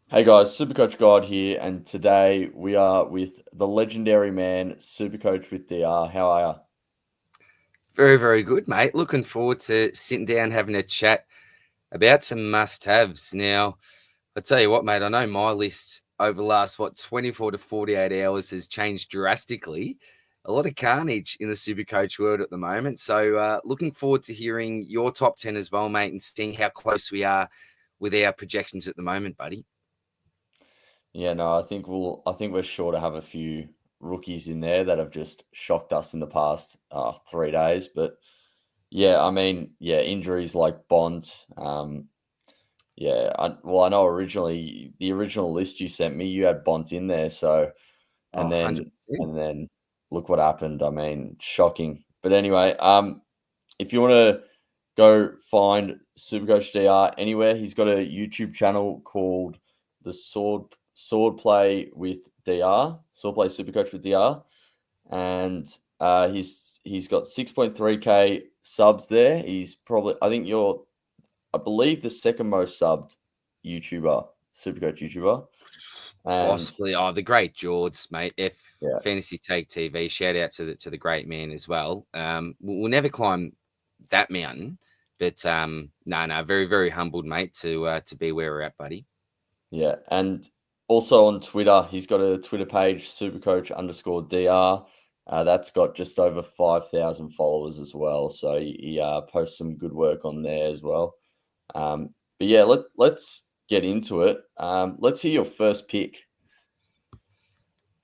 Hey guys, SuperCoach God here, and today we are with the legendary man, SuperCoach with DR. How are you? Very, very good, mate. Looking forward to sitting down, having a chat about some must-haves. Now, I tell you what, mate, I know my list over the last, 24 to 48 hours has changed drastically. A lot of carnage in the Supercoach world at the moment. So, looking forward to hearing your top 10 as well, mate, and seeing how close we are with our projections at the moment, buddy. Yeah, no, I think we're sure to have a few rookies in there that have just shocked us in the past 3 days. But yeah, I mean, yeah, injuries like Bond. I know originally the original list you sent me, you had Bont in there. So Oh, and then 100%. and then look what happened. I mean, shocking. But anyway, if you want to go find Supercoach DR anywhere, he's got a YouTube channel called the Swordplay with DR, Swordplay Supercoach with DR, and he's got 6.3k subs there. He's probably I believe the second most subbed YouTuber, Supercoach YouTuber, and Possibly. Oh, the great George, mate. F yeah, Fantasy Take TV. Shout out to the great man as well. We'll never climb that mountain, but no, very very humbled, mate, to be where we're at, buddy. yeah, and also on Twitter, he's got a Twitter page, Supercoach underscore DR. That's got just over 5,000 followers as well. So he posts some good work on there as well. But yeah, let's get into it. Let's hear your first pick.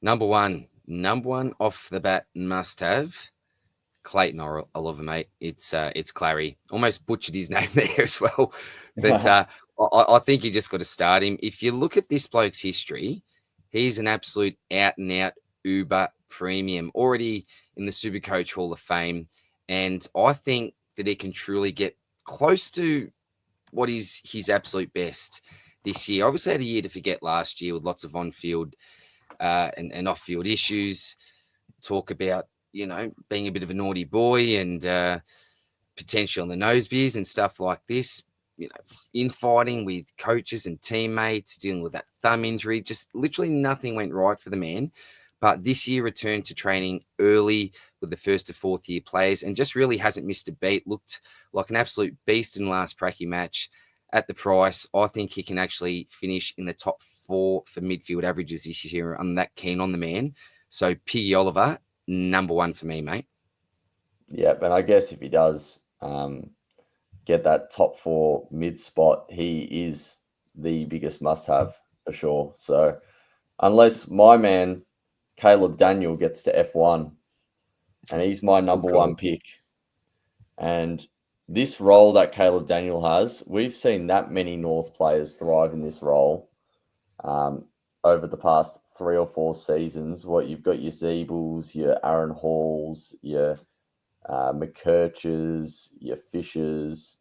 Number one off the bat must have. Clayton Oliver, mate. It's Clary. Almost butchered his name there as well, but I think you just got to start him. If you look at this bloke's history, he's an absolute out and out Uber premium, already in the Supercoach Hall of Fame, and I think that he can truly get close to what is his absolute best this year. Obviously, had a year to forget last year with lots of on-field and off-field issues. Talk about being a bit of a naughty boy and potential on the nose beers and stuff like this. Infighting with coaches and teammates, dealing with that thumb injury, just literally nothing went right for the man. But this year returned to training early with the first to fourth year players and just really hasn't missed a beat. Looked like an absolute beast in the last pracky match. At the price, I think he can actually finish in the top four for midfield averages this year. I'm that keen on the man. So Piggy Oliver, number one for me, mate. Yeah, and I guess if he does get that top four mid spot, he is the biggest must have for sure. So unless my man Caleb Daniel gets to F1, and he's my Good number call. one pick. And this role that Caleb Daniel has, we've seen that many North players thrive in this role um, over the past 3 or 4 seasons. What you've got your Zeebles, your Aaron Halls, your McKirches, your Fishers,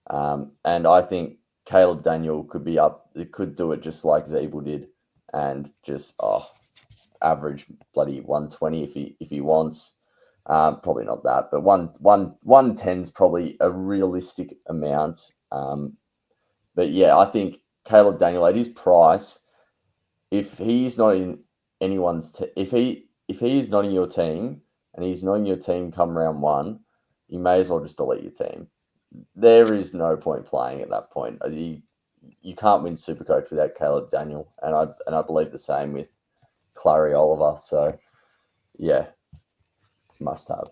and I think Caleb Daniel could be up. It could do it just like Zeeble did, and just average bloody 120 if he wants. Probably not that, but 110 is probably a realistic amount. But yeah, I think Caleb Daniel at his price, if he's not in if he is not in your team and he's not in your team come round one, you may as well just delete your team. There is no point playing at that point. You can't win Supercoach without Caleb Daniel, and I believe the same with Clary Oliver. So yeah, must have.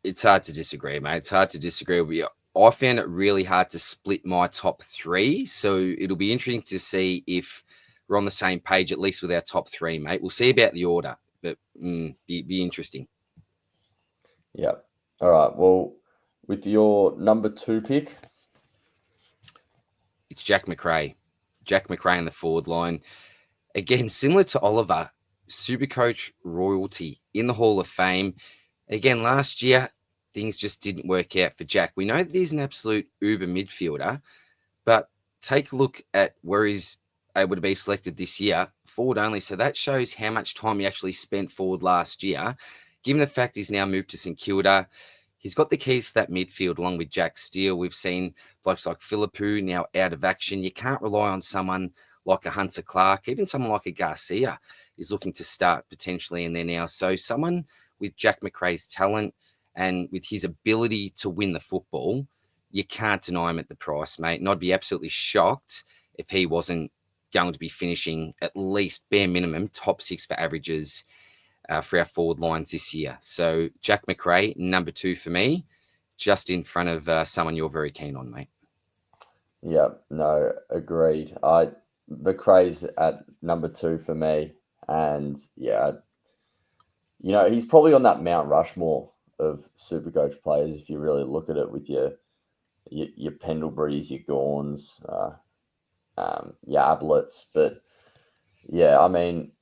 It's hard to disagree, mate. It's hard to disagree with you. I found it really hard to split my top three. So it'll be interesting to see if we're on the same page, at least with our top three, mate. We'll see about the order, but be interesting. Yeah. All right. Well, with your number two pick, It's Jack McRae. Jack McRae in the forward line. Again, similar to Oliver, Supercoach royalty in the Hall of Fame. Again, last year, things just didn't work out for Jack. We know that he's an absolute uber midfielder, but take a look at where he's able to be selected this year, forward only. So that shows how much time he actually spent forward last year. Given the fact he's now moved to St Kilda, he's got the keys to that midfield along with Jack Steele. We've seen blokes like Philippou now out of action. You can't rely on someone like a Hunter Clark, even someone like a Garcia is looking to start potentially in there now. So someone with Jack Macrae's talent and with his ability to win the football, you can't deny him at the price, mate. And I'd be absolutely shocked if he wasn't going to be finishing at least bare minimum top 6 for averages for our forward lines this year. So Jack Macrae, number 2 for me, just in front of someone you're very keen on, mate. Yeah, no, agreed. McRae's at number 2 for me, and yeah, he's probably on that Mount Rushmore of SuperCoach players if you really look at it, with your Pendleburys, your Gorns, your Ablets. But yeah, I mean,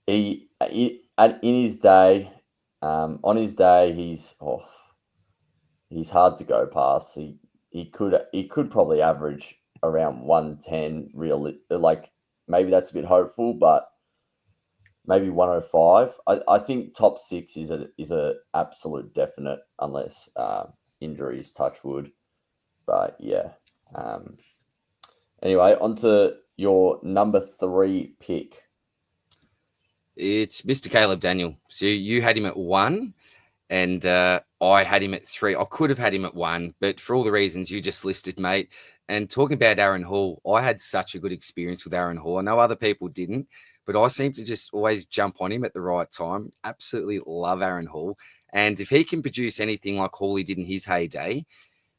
in his day, on his day, he's hard to go past. He could probably average around 110, really. Like, maybe that's a bit hopeful, but maybe 105. I think top 6 is a absolute definite, unless injuries, touch wood. But yeah. Anyway, on to your number 3 pick. It's Mr. Caleb Daniel. So you had him at 1, and I had him at 3. I could have had him at 1, but for all the reasons you just listed, mate. And talking about Aaron Hall, I had such a good experience with Aaron Hall. I know other people didn't, but I seem to just always jump on him at the right time. Absolutely love Aaron Hall. And if he can produce anything like Hawley did in his heyday,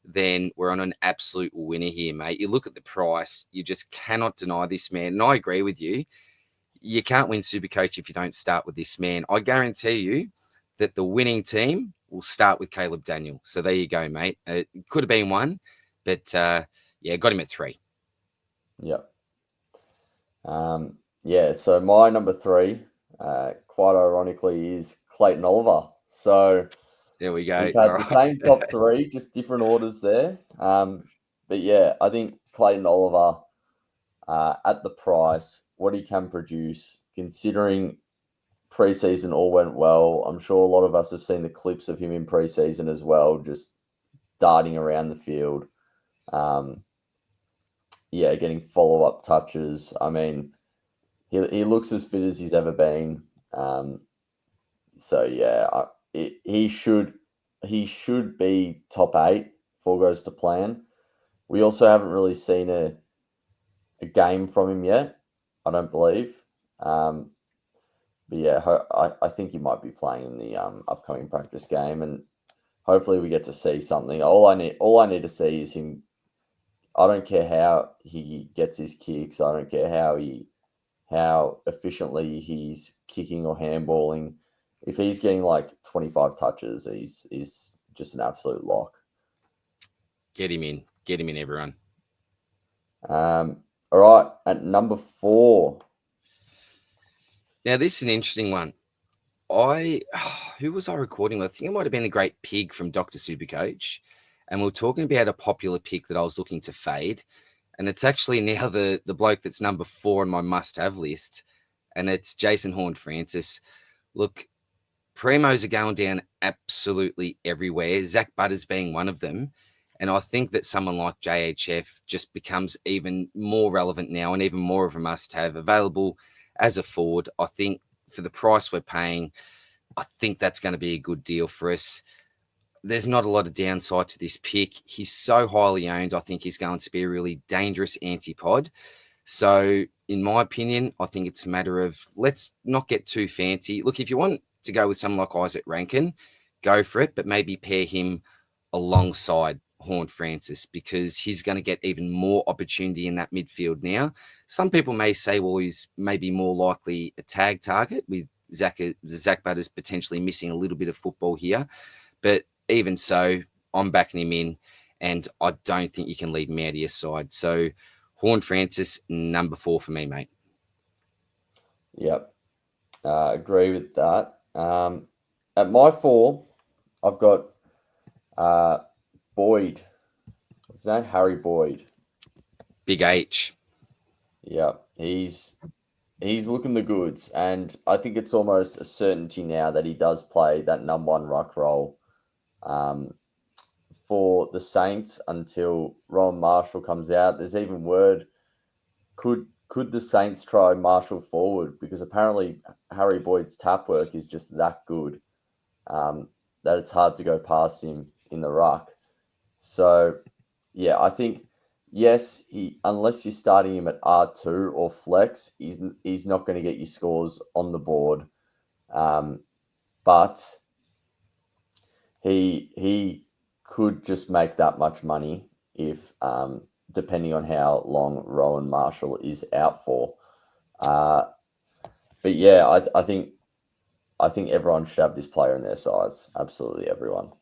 then we're on an absolute winner here, mate. You look at the price, you just cannot deny this man. And I agree with you. You can't win SuperCoach if you don't start with this man. I guarantee you that the winning team will start with Caleb Daniel. So there you go, mate. It could have been 1, but yeah, got him at 3. Yep. Yeah, so my number 3, quite ironically, is Clayton Oliver. So there we go. We've had the same top 3, just different orders there. But yeah, I think Clayton Oliver, at the price, what he can produce, considering preseason all went well. I'm sure a lot of us have seen the clips of him in preseason as well, just darting around the field. Yeah, getting follow-up touches. I mean, he looks as fit as he's ever been. So yeah, he should be top 8 if all goes to plan. We also haven't really seen a game from him yet, I don't believe. But yeah, I think he might be playing in the upcoming practice game, and hopefully we get to see something. All I need to see is him. I don't care how he gets his kicks. I don't care how efficiently he's kicking or handballing. If he's getting like 25 touches, he's just an absolute lock. Get him in, everyone. All right, at number 4. Now this is an interesting one. Who was I recording with? I think it might have been the Great Pig from Dr. SuperCoach, and we were talking about a popular pick that I was looking to fade, and it's actually now the bloke that's number 4 on my must-have list, and it's Jason Horne-Francis. Look, Primos are going down absolutely everywhere, Zach Butters being one of them. And I think that someone like JHF just becomes even more relevant now and even more of a must-have available as a forward. I think for the price we're paying, I think that's going to be a good deal for us. There's not a lot of downside to this pick. He's so highly owned. I think he's going to be a really dangerous antipod. So in my opinion, I think it's a matter of let's not get too fancy. Look, if you want to go with someone like Isaac Rankin, go for it, but maybe pair him alongside Horne-Francis, because he's going to get even more opportunity in that midfield now. Some people may say, well, he's maybe more likely a tag target with Zach Butters potentially missing a little bit of football here. But even so, I'm backing him in, and I don't think you can leave him out of your side. So Horne-Francis, number 4 for me, mate. Yep. Agree with that. At my 4, I've got Boyd. What's his name? Harry Boyd. Big H. Yeah, he's looking the goods, and I think it's almost a certainty now that he does play that number 1 ruck role for the Saints until Ron Marshall comes out. There's even word could the Saints try Marshall forward? Because apparently Harry Boyd's tap work is just that good, that it's hard to go past him in the ruck. So, yeah, I think yes, unless you're starting him at R2 or flex, he's not going to get you scores on the board. But he could just make that much money if depending on how long Rowan Marshall is out for. But yeah, I think everyone should have this player in their sides. Absolutely everyone.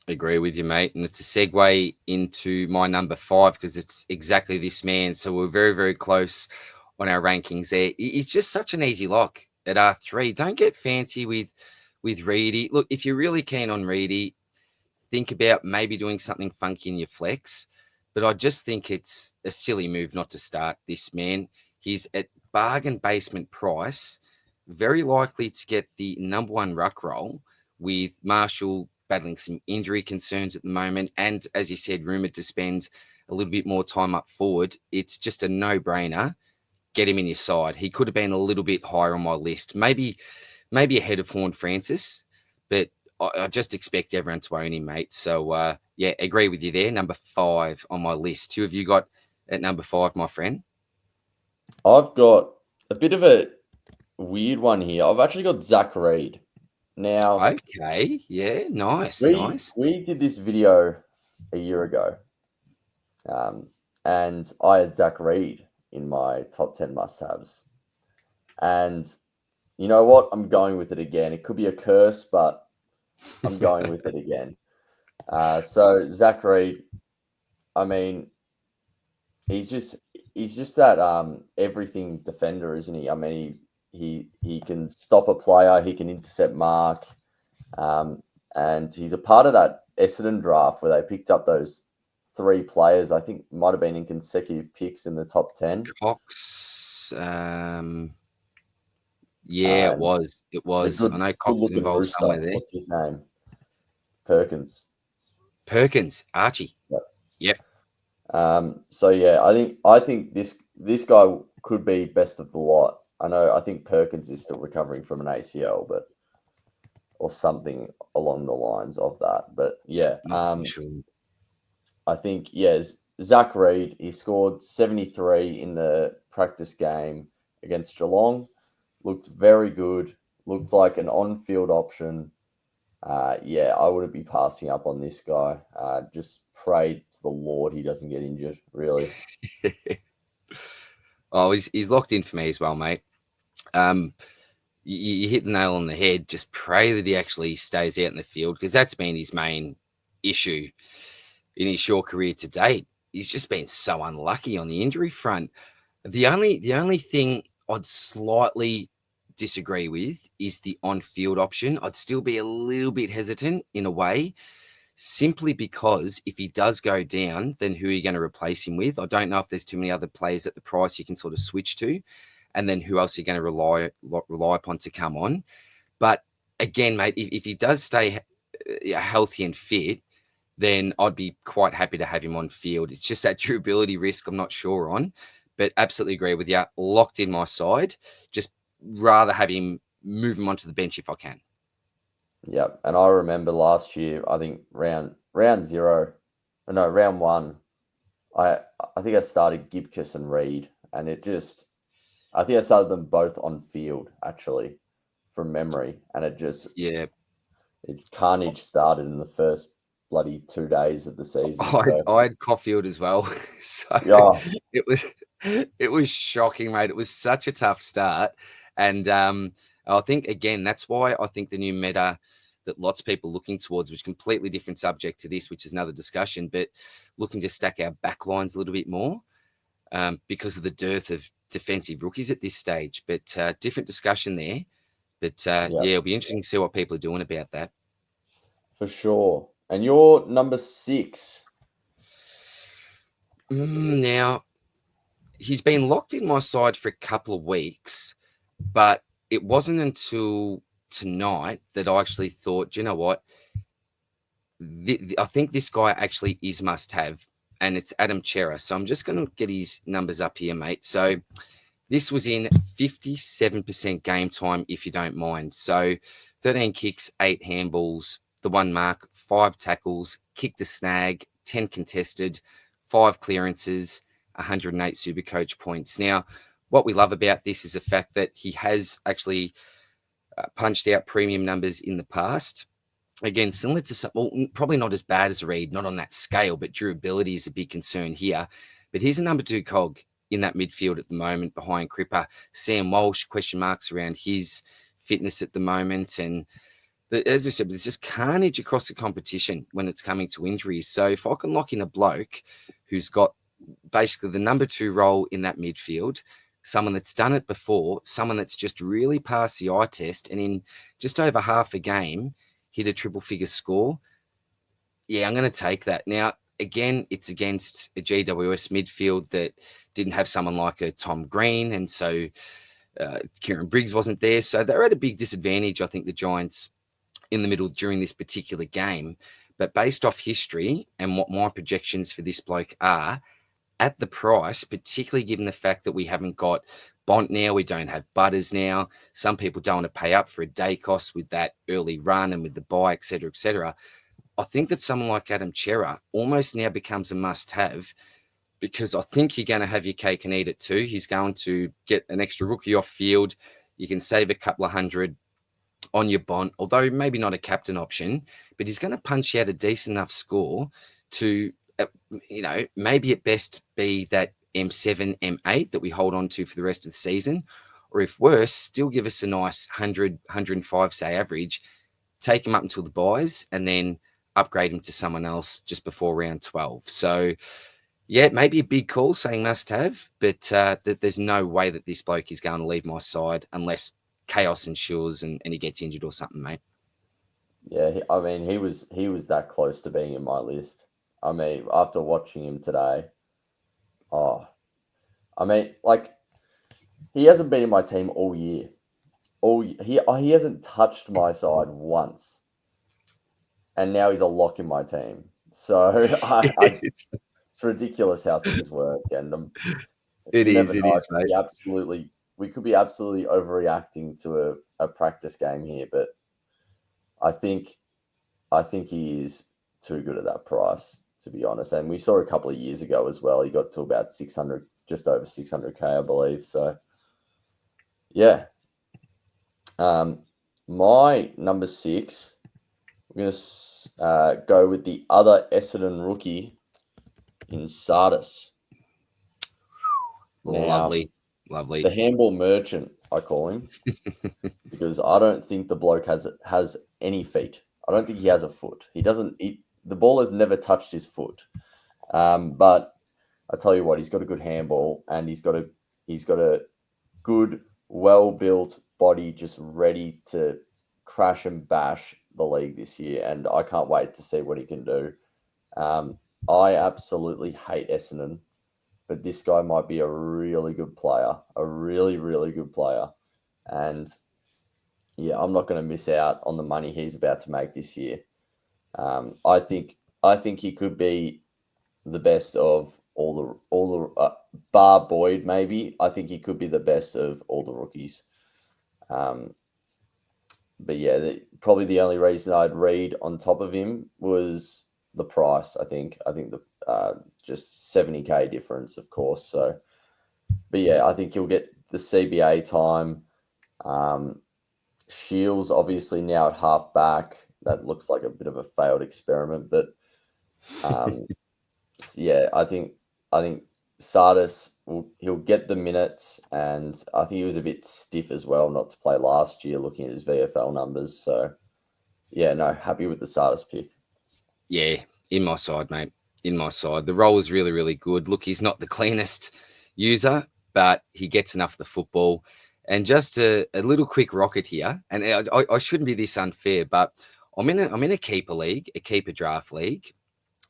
Agree with you, mate. And it's a segue into my number 5 because it's exactly this man. So we're very, very close on our rankings there. He's just such an easy lock at R3. Don't get fancy with Reedy. Look, if you're really keen on Reedy, think about maybe doing something funky in your flex. But I just think it's a silly move not to start this man. He's at bargain basement price, very likely to get the number 1 ruck role with Marshall battling some injury concerns at the moment. And as you said, rumoured to spend a little bit more time up forward. It's just a no-brainer. Get him in your side. He could have been a little bit higher on my list. Maybe ahead of Horn Francis, but I just expect everyone to own him, mate. So, yeah, agree with you there. Number 5 on my list. Who have you got at number 5, my friend? I've got a bit of a weird one here. I've actually got Zach Reid. Now, okay, yeah, nice. We did this video a year ago, and I had Zach Reid in my top 10 must-haves. And you know what? I'm going with it again. It could be a curse, but I'm going with it again. So Zach Reid, I mean, he's just that everything defender, isn't he? I mean, he can stop a player, he can intercept mark, and he's a part of that Essendon draft where they picked up those 3 players. I think might have been in consecutive picks in the top 10. Cox, yeah, it was. I know Cox was involved rooster. somewhere there. What's his name? Perkins, Archie. Yep. So yeah, I think this guy could be best of the lot. I think Perkins is still recovering from an ACL, or something along the lines of that. But yeah, Sure. I think Zach Reid, he scored 73 in the practice game against Geelong. Looked very good. Looked like an on-field option. Yeah, I wouldn't be passing up on this guy. Just pray to the Lord he doesn't get injured, really. Oh, he's locked in for me as well, mate. You hit the nail on the head. Just pray that he actually stays out in the field, because that's been his main issue in his short career to date. He's just been so unlucky on the injury front. The only thing I'd slightly disagree with is the on-field option. I'd still be a little bit hesitant in a way, simply because if he does go down, then who are you going to replace him with? I don't know if there's too many other players at the price you can sort of switch to, and then who else are you going to rely upon to come on. But again, mate, if he does stay healthy and fit, then I'd be quite happy to have him on field. It's just that durability risk I'm not sure on, but absolutely agree with you. Locked in my side. Just rather have him move him onto the bench if I can. Yep. And I remember last year, I think round 1, I think I started Gibcus and Reid, and I think I started them both on field, actually, from memory. And it's carnage started in the first bloody 2 days of the season. I had Caulfield as well. So yeah. it was shocking, mate. It was such a tough start. And I think, again, that's why I think the new meta that lots of people are looking towards, which is a completely different subject to this, which is another discussion, but looking to stack our backlines a little bit more because of the dearth of defensive rookies at this stage. But different discussion there. But yeah, it'll be interesting to see what people are doing about that. For sure. And you're number 6. Now, he's been locked in my side for a couple of weeks, but it wasn't until tonight that I actually thought, you know what? I think this guy actually is must-have. and it's Adam Chera. So I'm just going to get his numbers up here, mate. So this was in 57% game time, if you don't mind. So 13 kicks, 8 handballs, the 1 mark, 5 tackles, kicked a snag, 10 contested, 5 clearances, 108 SuperCoach points. Now, what we love about this is the fact that he has actually punched out premium numbers in the past. Again, similar to well, probably not as bad as Reed, not on that scale, but durability is a big concern here. But he's a number 2 cog in that midfield at the moment behind Cripper. Sam Walsh, question marks around his fitness at the moment. And as I said, there's just carnage across the competition when it's coming to injuries. So if I can lock in a bloke who's got basically the number 2 role in that midfield, someone that's done it before, someone that's just really passed the eye test, and in just over half a game, hit a triple figure score. Yeah, I'm going to take that. Now, again, it's against a GWS midfield that didn't have someone like a Tom Green, and so Kieran Briggs wasn't there. So they're at a big disadvantage, I think, the Giants in the middle during this particular game. But based off history and what my projections for this bloke are, at the price, particularly given the fact that we haven't got Bont now, we don't have Butters now. Some people don't want to pay up for a day cost with that early run and with the buy, et cetera, I think that someone like Adam Chera almost now becomes a must-have, because I think you're going to have your cake and eat it too. He's going to get an extra rookie off field. You can save a couple of hundred on your Bont, although maybe not a captain option, but he's going to punch out a decent enough score to, maybe at best be that M7, M8 that we hold on to for the rest of the season, or if worse, still give us a nice 100, 105, say, average, take him up until the buys, and then upgrade him to someone else just before round 12. So, yeah, maybe a big call saying must have, but there's no way that this bloke is going to leave my side unless chaos ensures and he gets injured or something, mate. Yeah, he was that close to being in my list. I mean, after watching him today, he hasn't been in my team all year. He hasn't touched my side once, and now he's a lock in my team. So it's ridiculous how things work, and it is, mate. We could be absolutely overreacting to a practice game here, but I think he is too good at that price, to be honest. And we saw a couple of years ago as well, he got to about 600, just over 600K, I believe. So, yeah. My number 6, we're going to go with the other Essendon rookie in Sardis. Lovely. The handball merchant, I call him, because I don't think the bloke has any feet. I don't think he has a foot. The ball has never touched his foot. But I tell you what, he's got a good handball, and he's got a good, well-built body, just ready to crash and bash the league this year. And I can't wait to see what he can do. I absolutely hate Essendon, but this guy might be a really good player, a really, really good player. And yeah, I'm not going to miss out on the money he's about to make this year. I think he could be the best of all the bar Boyd, maybe. I think he could be the best of all the rookies. But yeah, probably the only reason I'd read on top of him was the price. I think the just 70K difference, of course. So, but yeah, I think he'll get the CBA time. Shields obviously now at half back. That looks like a bit of a failed experiment, but yeah, I think Sardis he'll get the minutes, and I think he was a bit stiff as well not to play last year, looking at his VFL numbers. So yeah, no, happy with the Sardis pick. Yeah, in my side, mate. In my side. The role is really, really good. Look, he's not the cleanest user, but he gets enough of the football. And just a little quick rocket here, and I shouldn't be this unfair, but I'm in a keeper league, a keeper draft league,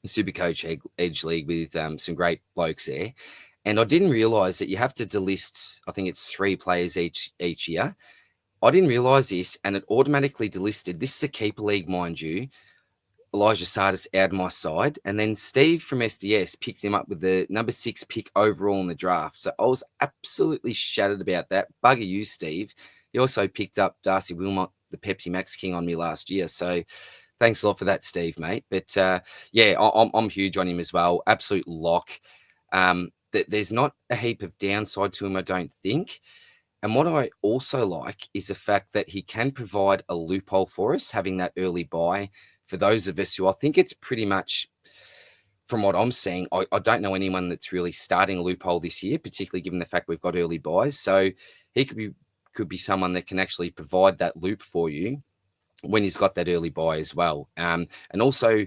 a SuperCoach Edge League with some great blokes there. And I didn't realize that you have to delist, I think it's 3 players each year. I didn't realize this, and it automatically delisted. This is a keeper league, mind you. Elijah Sardis out of my side. And then Steve from SDS picked him up with the number 6 pick overall in the draft. So I was absolutely shattered about that. Bugger you, Steve. He also picked up Darcy Wilmot, the Pepsi Max King, on me last year. So thanks a lot for that, Steve, mate. But yeah, I'm huge on him as well. Absolute lock. There's not a heap of downside to him, I don't think. And what I also like is the fact that he can provide a loophole for us, having that early buy. For those of us who I think it's pretty much, from what I'm seeing, I don't know anyone that's really starting a loophole this year, particularly given the fact we've got early buys. So he could be someone that can actually provide that loop for you when he's got that early buy as well. And also,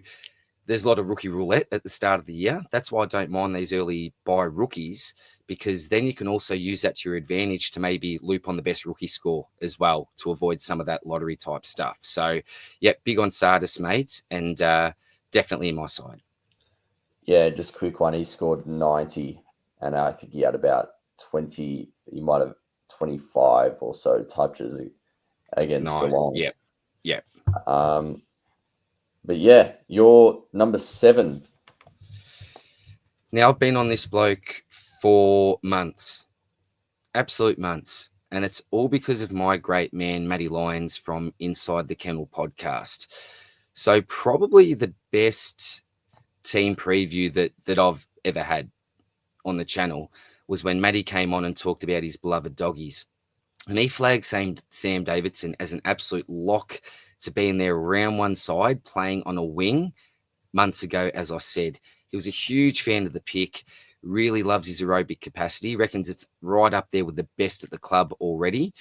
there's a lot of rookie roulette at the start of the year. That's why I don't mind these early buy rookies, because then you can also use that to your advantage to maybe loop on the best rookie score as well to avoid some of that lottery type stuff. So, yeah, big on Sardis, mate, and definitely in my side. Yeah, just a quick one. He scored 90, and I think he had about 20. He might have 25 or so touches against Geelong. Yep. But yeah, you're number 7. Now, I've been on this bloke for months, absolute months. And it's all because of my great man, Matty Lyons from Inside the Kennel podcast. So probably the best team preview that I've ever had on the channel was when Matty came on and talked about his beloved doggies. And he flagged Sam Davidson as an absolute lock to be in their round 1 side playing on a wing months ago, as I said. He was a huge fan of the pick, really loves his aerobic capacity, reckons it's right up there with the best at the club already.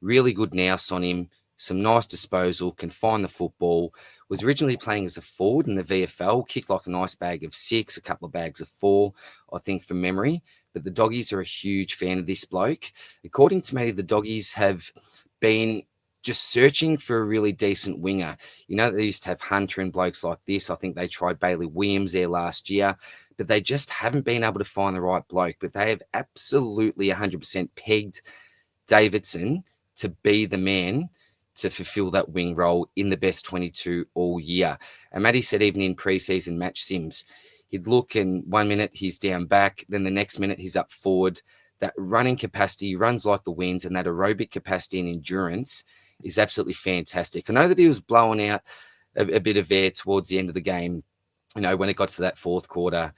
Really good nous on him, some nice disposal, can find the football. Was originally playing as a forward in the VFL, kicked like a nice bag of 6, a couple of bags of 4, I think, from memory. But the doggies are a huge fan of this bloke. According to me, the doggies have been just searching for a really decent winger. You know, they used to have Hunter and blokes like this. I think they tried Bailey Williams there last year, but they just haven't been able to find the right bloke. But they have absolutely 100% pegged Davidson to be the man to fulfill that wing role in the best 22 all year. And Matty said even in preseason match sims, he'd look and 1 minute he's down back, then the next minute he's up forward. That running capacity, he runs like the wind, and that aerobic capacity and endurance is absolutely fantastic. I know that he was blowing out a bit of air towards the end of the game, you know, when it got to that 4th quarter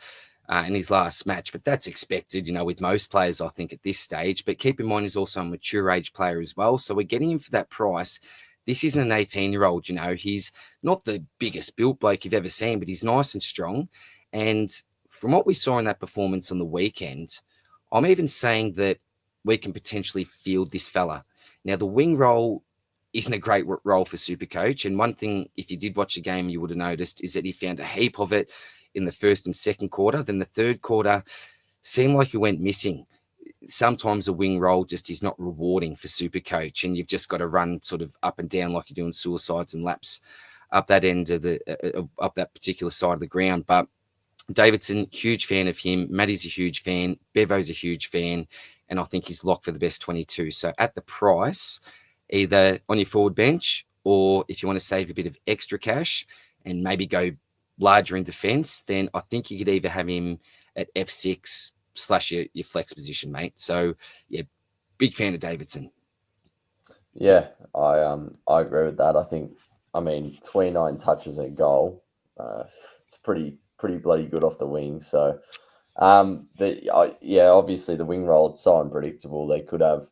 in his last match, but that's expected, you know, with most players, I think, at this stage. But keep in mind, he's also a mature age player as well. So we're getting him for that price. This isn't an 18-year-old, you know, he's not the biggest built bloke you've ever seen, but he's nice and strong. And from what we saw in that performance on the weekend, I'm even saying that we can potentially field this fella. Now, the wing role isn't a great role for SuperCoach. And one thing, if you did watch the game, you would have noticed is that he found a heap of it in the 1st and 2nd quarter. Then the 3rd quarter seemed like he went missing. Sometimes a wing role just is not rewarding for SuperCoach, and you've just got to run sort of up and down like you're doing suicides and laps up that end of up that particular side of the ground. But Davidson, huge fan of him. Matty's a huge fan. Bevo's a huge fan. And I think he's locked for the best 22. So at the price, either on your forward bench, or if you want to save a bit of extra cash and maybe go larger in defense, then I think you could either have him at F6 / your flex position, mate. So yeah, big fan of Davidson. Yeah, I agree with that. I mean 29 touches and a goal. It's pretty bloody good off the wing. So yeah, obviously the wing role, it's so unpredictable. They could have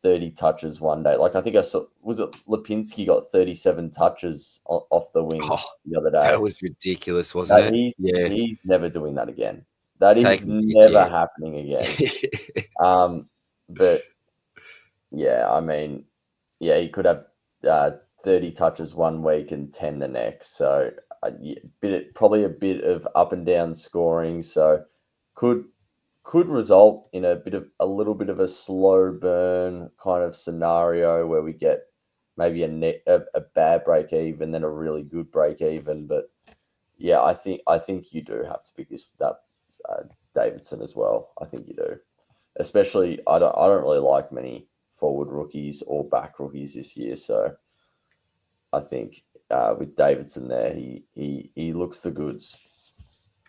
30 touches one day. Like I think I saw, was it Lipinski got 37 touches off the wing the other day? That was ridiculous, wasn't it? He's never doing that again. That is never happening again. But yeah, I mean, yeah, he could have 30 touches one week and 10 the next. So probably a bit of up and down scoring. So could result in a little bit of a slow burn kind of scenario where we get maybe a bad break even, then a really good break even. But yeah, I think you do have to pick that Davidson as well. I think you do, especially I don't really like many forward rookies or back rookies this year. So I think with Davidson there. He looks the goods.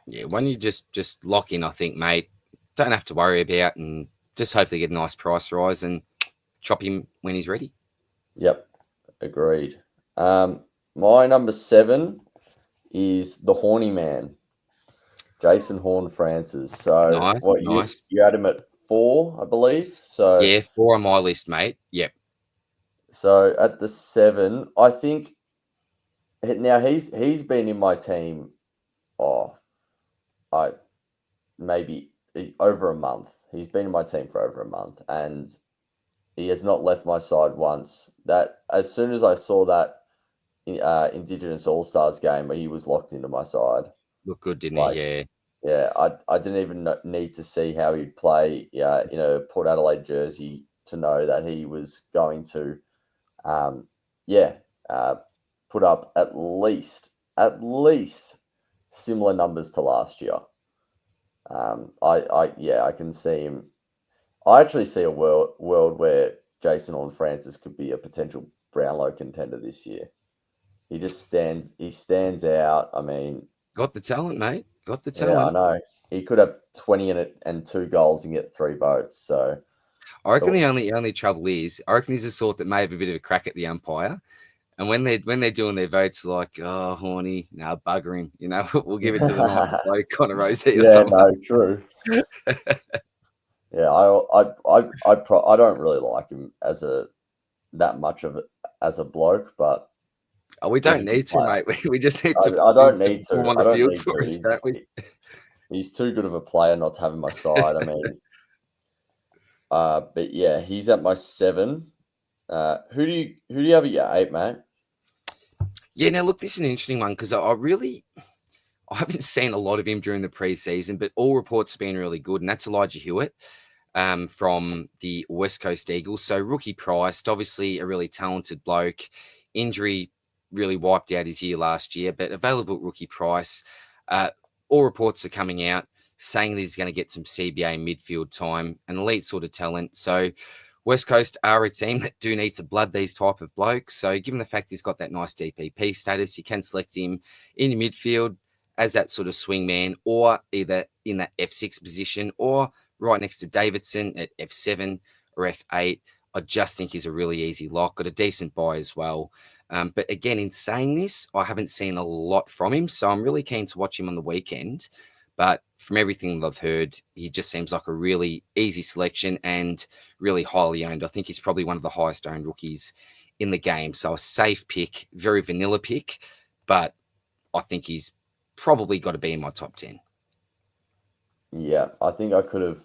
Yeah, when you just lock in, I think, mate, don't have to worry about, and just hopefully get a nice price rise and chop him when he's ready. Yep, agreed. My number 7 is the Horny Man, Jason Horn-Francis. So Nice. You had him at 4, I believe. So Yeah, 4 on my list, mate. Yep. So at the 7, I think now he's been in my team. I maybe over a month. He's been in my team for over a month, and he has not left my side once. That as soon as I saw that Indigenous All Stars game where he was locked into my side, Looked good, didn't he? Yeah. Yeah, I didn't even need to see how he'd play. In a Port Adelaide jersey to know that he was going to, put up at least similar numbers to last year. I can see him. I actually see a world where Jason Horn-Francis could be a potential Brownlow contender this year. He stands out. I mean, Got the talent, mate. Got the yeah, I talent. know. He could have 20 in it and 2 goals and get 3 votes. So I reckon the only trouble is, I reckon he's the sort that may have a bit of a crack at the umpire. And when they're doing their votes, like, oh, Horny, no, bugger him. We'll give it to the nice bloke, Connor Rosie or yeah, something. no, true. Yeah, I don't really like him as that much of it as a bloke, but we don't need to, mate. We just need to. I don't need to. On I the don't field need for to. us, don't we? He's too good of a player not to have in my side. I mean, but yeah, he's at my 7. Who do you have at your 8, mate? Yeah, now look, this is an interesting one because I haven't seen a lot of him during the preseason, but all reports have been really good, and that's Elijah Hewitt from the West Coast Eagles. So rookie priced, obviously a really talented bloke. Injury really wiped out his year last year, but available rookie price. All reports are coming out saying that he's going to get some CBA midfield time, an elite sort of talent. So West Coast are a team that do need to blood these type of blokes. So given the fact he's got that nice DPP status, you can select him in your midfield as that sort of swing man, or either in that F6 position or right next to Davidson at F7 or F8. I just think he's a really easy lock. Got a decent buy as well. But again, in saying this, I haven't seen a lot from him, so I'm really keen to watch him on the weekend. But from everything that I've heard, he just seems like a really easy selection and really highly owned. I think he's probably one of the highest owned rookies in the game. So a safe pick, very vanilla pick, but I think he's probably got to be in my top 10. Yeah, I think I could have,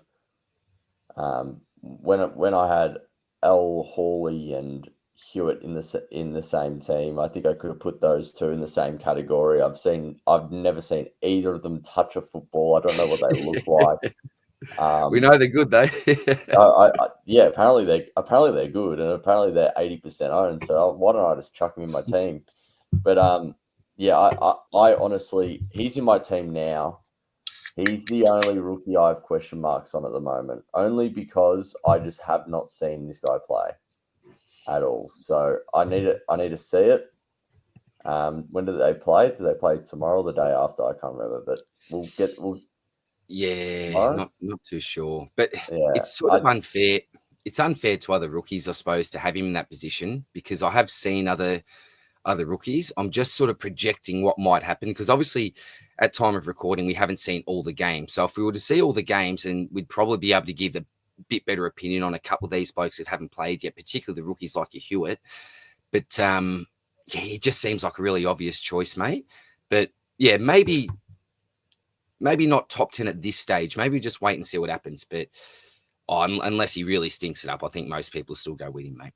when I had L. Hawley and Hewitt in the same team, I think I could have put those two in the same category. I've never seen either of them touch a football. I don't know what they look like. We know they're good though. Yeah, apparently they're good, and apparently they're 80% owned. So why don't I just chuck them in my team? But yeah, I honestly, he's in my team now. He's the only rookie I have question marks on at the moment, only because I just have not seen this guy play at all. So I need to see it. When do they play? Do they play tomorrow or the day after? I can't remember, but not too sure. But yeah, it's sort of unfair. It's unfair to other rookies, I suppose, to have him in that position because I have seen other rookies. I'm just sort of projecting what might happen because obviously at time of recording, we haven't seen all the games. So if we were to see all the games, and we'd probably be able to give a bit better opinion on a couple of these blokes that haven't played yet, particularly the rookies like your Hewitt. But yeah, he just seems like a really obvious choice, mate. But yeah, maybe not top 10 at this stage. Maybe just wait and see what happens. But unless he really stinks it up, I think most people still go with him, mate.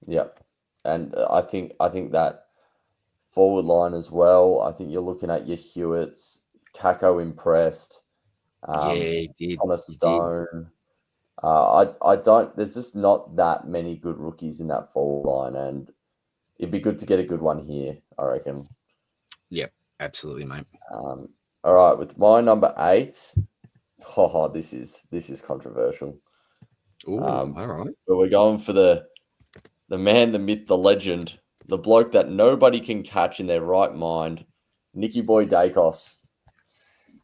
Yep. And I think that forward line as well. I think you're looking at your Hewitts. Kako impressed. Yeah, he did. Thomas Stone. I don't. There's just not that many good rookies in that forward line, and it'd be good to get a good one here, I reckon. Yep, absolutely, mate. All right, with my number 8. Oh, this is controversial. All right. But we're going for the man, the myth, the legend, the bloke that nobody can catch in their right mind, Nicky Boy Dacos.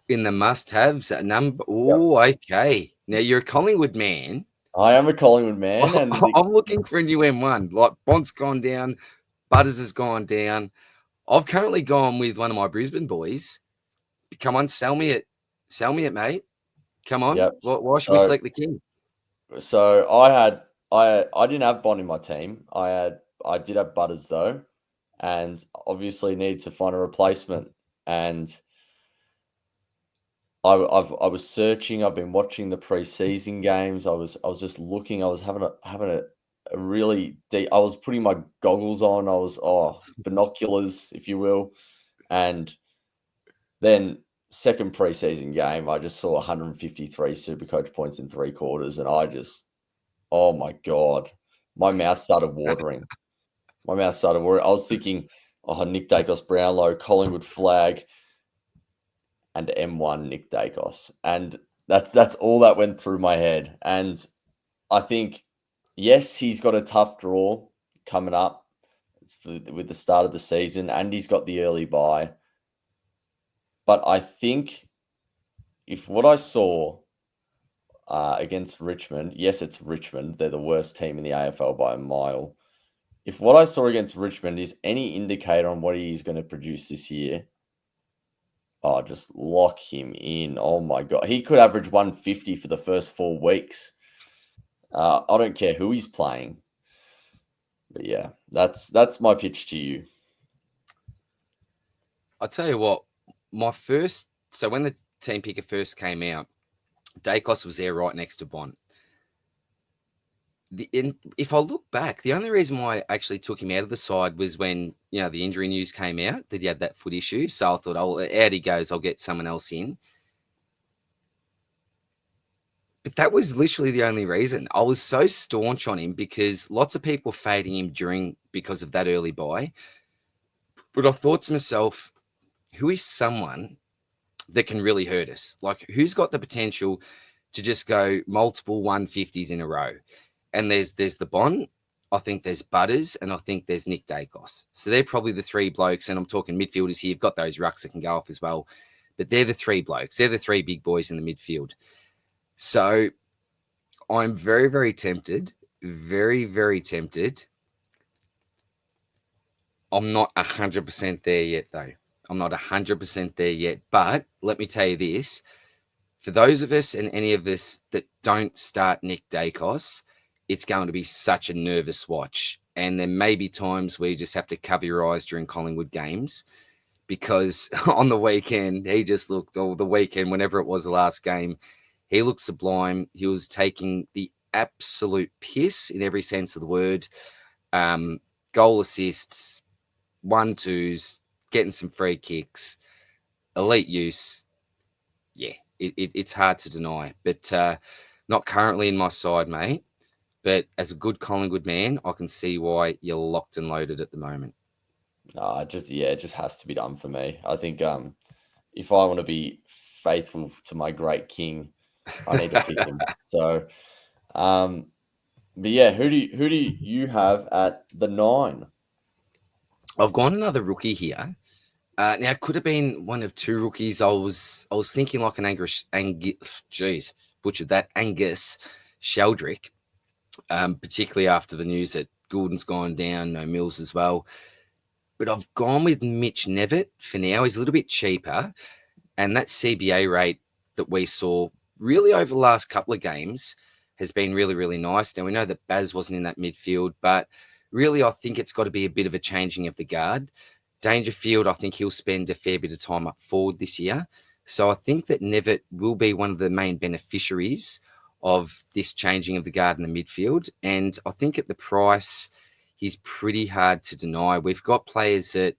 In the must-haves at number. Oh, okay. Now you're a Collingwood man. I am a Collingwood man, and I'm looking for a new M1. Like Bont's gone down, Butters has gone down. I've currently gone with one of my Brisbane boys. Come on, sell me it, mate. Come on. Yep. Why should we select the king? So I didn't have Bond in my team. I did have Butters though, and obviously need to find a replacement. And I was searching. I've been watching the preseason games. I was just looking. I was having a really deep. I was putting my goggles on. I was binoculars, if you will, and then second preseason game, I just saw 153 SuperCoach points in 3 quarters, and I just, oh my god, my mouth started watering. I was thinking, Nick Dacos Brownlow, Collingwood flag, and M1 Nick Dacos, and that's all that went through my head. And I think, yes, he's got a tough draw coming up with the start of the season, and he's got the early bye. But I think if what I saw against Richmond, yes, it's Richmond. They're the worst team in the AFL by a mile. If what I saw against Richmond is any indicator on what he's going to produce this year, just lock him in. Oh my God. He could average 150 for the first 4 weeks. I don't care who he's playing. But yeah, that's my pitch to you. I'll tell you what, so when the team picker first came out, Dacos was there right next to Bont. If I look back, the only reason why I actually took him out of the side was when, the injury news came out that he had that foot issue. So I thought, out he goes, I'll get someone else in. But that was literally the only reason. I was so staunch on him because lots of people were fading him because of that early bye. But I thought to myself, who is someone that can really hurt us? Like, who's got the potential to just go multiple 150s in a row? And there's the Bond, I think there's Butters, and I think there's Nick Dacos. So they're probably the 3 blokes, and I'm talking midfielders here. You've got those rucks that can go off as well. But they're the 3 blokes. They're the 3 big boys in the midfield. So I'm very, very tempted. Very, very tempted. I'm not 100% there yet, though. I'm not 100% there yet. But let me tell you this. For those of us and any of us that don't start Nick Dacos, it's going to be such a nervous watch. And there may be times where you just have to cover your eyes during Collingwood games because on the weekend, he just looked, or the weekend, whenever it was the last game, he looked sublime. He was taking the absolute piss in every sense of the word. Goal assists, 1-2s, getting some free kicks, elite use. Yeah, it's hard to deny, but not currently in my side, mate. But as a good Collingwood man, I can see why you're locked and loaded at the moment. It just has to be done for me. I think if I want to be faithful to my great king, I need to pick him. So, but yeah, who do you have at the 9? I've gone another rookie here. Now it could have been one of 2 rookies. I was thinking like an Angus Sheldrick, particularly after the news that Gordon's gone down, no Mills as well. But I've gone with Mitch Nevitt for now. He's a little bit cheaper, and that CBA rate that we saw really over the last couple of games has been really, really nice. Now, we know that Baz wasn't in that midfield, but really I think it's got to be a bit of a changing of the guard. Dangerfield, I think he'll spend a fair bit of time up forward this year. So I think that Nevitt will be one of the main beneficiaries of this changing of the guard in the midfield. And I think at the price, he's pretty hard to deny. We've got players that,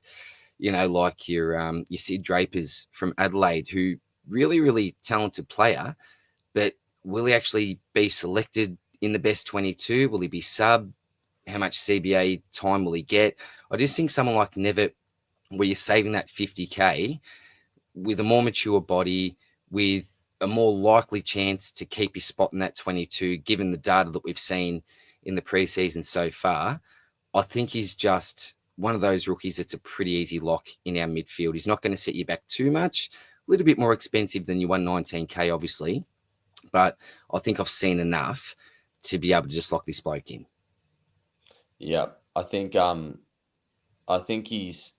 like your Sid Drapers from Adelaide, who really, really talented player, but will he actually be selected in the best 22? Will he be sub? How much CBA time will he get? I just think someone like Nevitt, where you're saving that 50K with a more mature body, with a more likely chance to keep his spot in that 22, given the data that we've seen in the preseason so far, I think he's just one of those rookies that's a pretty easy lock in our midfield. He's not going to set you back too much. A little bit more expensive than your 119K, obviously. But I think I've seen enough to be able to just lock this bloke in. Yeah, I think he's